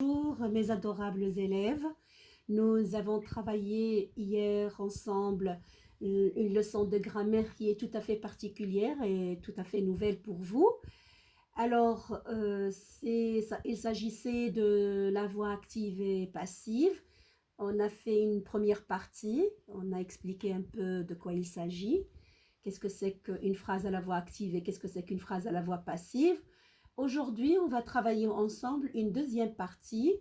Bonjour mes adorables élèves, nous avons travaillé hier ensemble une leçon de grammaire qui est tout à fait particulière et tout à fait nouvelle pour vous. Alors, il s'agissait de la voix active et passive. On a fait une première partie, on a expliqué un peu de quoi il s'agit, qu'est-ce que c'est qu'une phrase à la voix active et qu'est-ce que c'est qu'une phrase à la voix passive. Aujourd'hui, on va travailler ensemble une deuxième partie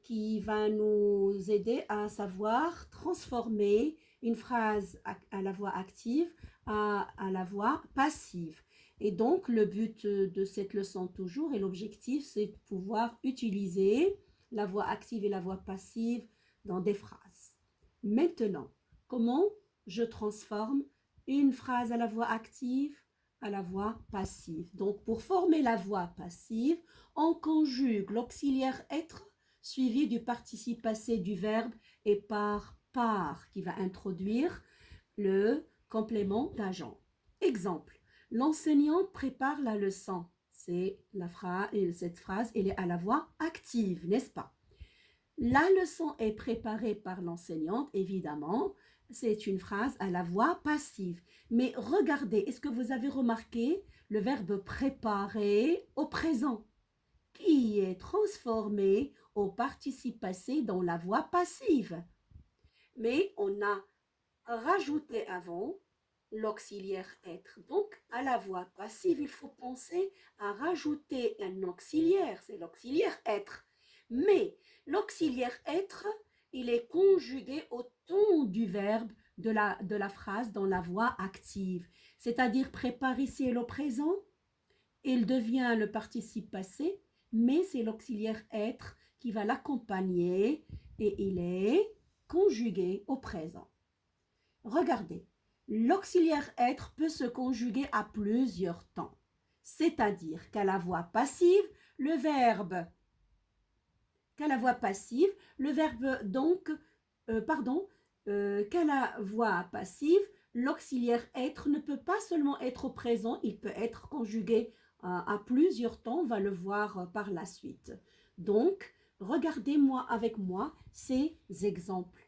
qui va nous aider à savoir transformer une phrase à la voix active à la voix passive. Et donc, le but de cette leçon toujours et l'objectif, c'est de pouvoir utiliser la voix active et la voix passive dans des phrases. Maintenant, comment je transforme une phrase à la voix active à la voix passive? Donc, pour former la voix passive, on conjugue l'auxiliaire être suivi du participe passé du verbe et par qui va introduire le complément d'agent. Exemple, l'enseignante prépare la leçon. C'est cette phrase, elle est à la voix active, n'est-ce pas? La leçon est préparée par l'enseignante, évidemment. C'est une phrase à la voix passive. Mais regardez, est-ce que vous avez remarqué le verbe préparer au présent qui est transformé au participe passé dans la voix passive? Mais on a rajouté avant l'auxiliaire être. Donc, à la voix passive, il faut penser à rajouter un auxiliaire, c'est l'auxiliaire être. Mais l'auxiliaire être, il est conjugué au ton du verbe de la phrase dans la voix active. C'est-à-dire prépare ici est le présent, il devient le participe passé, mais c'est l'auxiliaire être qui va l'accompagner et il est conjugué au présent. Regardez, l'auxiliaire être peut se conjuguer à plusieurs temps. C'est-à-dire qu'à la voix passive, le verbe donc, qu'à la voix passive, l'auxiliaire être ne peut pas seulement être au présent, il peut être conjugué à plusieurs temps, on va le voir par la suite. Donc, regardez-moi avec moi ces exemples.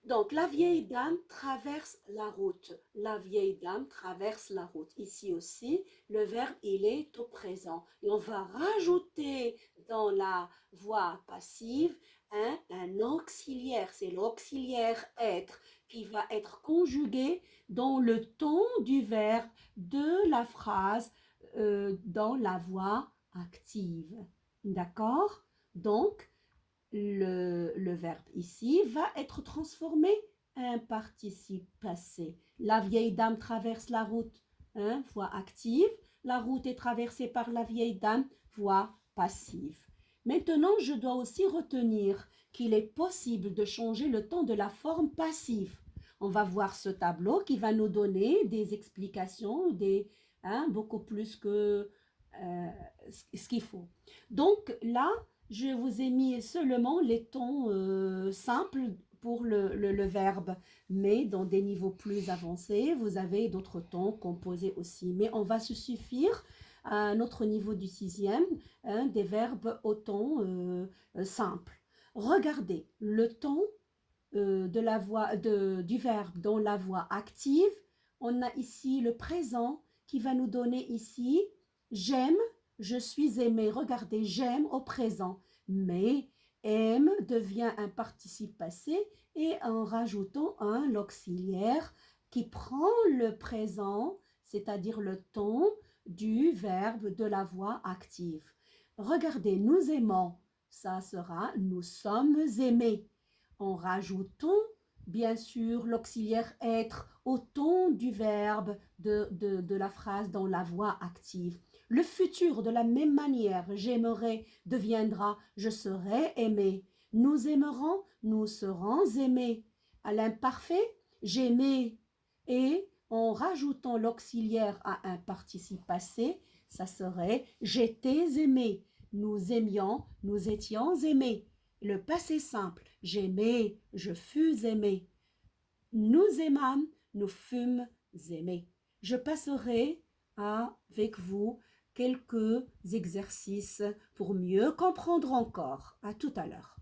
Donc, la vieille dame traverse la route. La vieille dame traverse la route. Ici aussi, le verbe, il est au présent. Et on va rajouter dans la voix passive un auxiliaire. C'est l'auxiliaire être qui va être conjugué dans le ton du verbe de la phrase dans la voix active. D'accord? Donc, le verbe ici va être transformé en participe passé. La vieille dame traverse la route, voix active. La route est traversée par la vieille dame, voix passive. Maintenant, je dois aussi retenir qu'il est possible de changer le temps de la forme passive. On va voir ce tableau qui va nous donner des explications, beaucoup plus que ce qu'il faut. Donc là, je vous ai mis seulement les tons simples pour le verbe, mais dans des niveaux plus avancés, vous avez d'autres tons composés aussi. Mais on va se suffire à notre niveau du sixième, des verbes au ton simple. Regardez, le ton du verbe dans la voix active, on a ici le présent qui va nous donner ici j'aime, je suis aimé. Regardez, j'aime au présent. Mais aime devient un participe passé et en rajoutant un l'auxiliaire qui prend le présent, c'est-à-dire le ton du verbe de la voix active. Regardez, nous aimons, ça sera nous sommes aimés. En rajoutant bien sûr l'auxiliaire être au ton du verbe de la phrase dans la voix active. Le futur, de la même manière, j'aimerai deviendra je serai aimé. Nous aimerons, nous serons aimés. À l'imparfait, j'aimais. Et en rajoutant l'auxiliaire à un participe passé, ça serait j'étais aimé. Nous aimions, nous étions aimés. Le passé simple, j'aimais, je fus aimé. Nous aimâmes, nous fûmes aimés. Je passerai avec vous quelques exercices pour mieux comprendre encore. À tout à l'heure.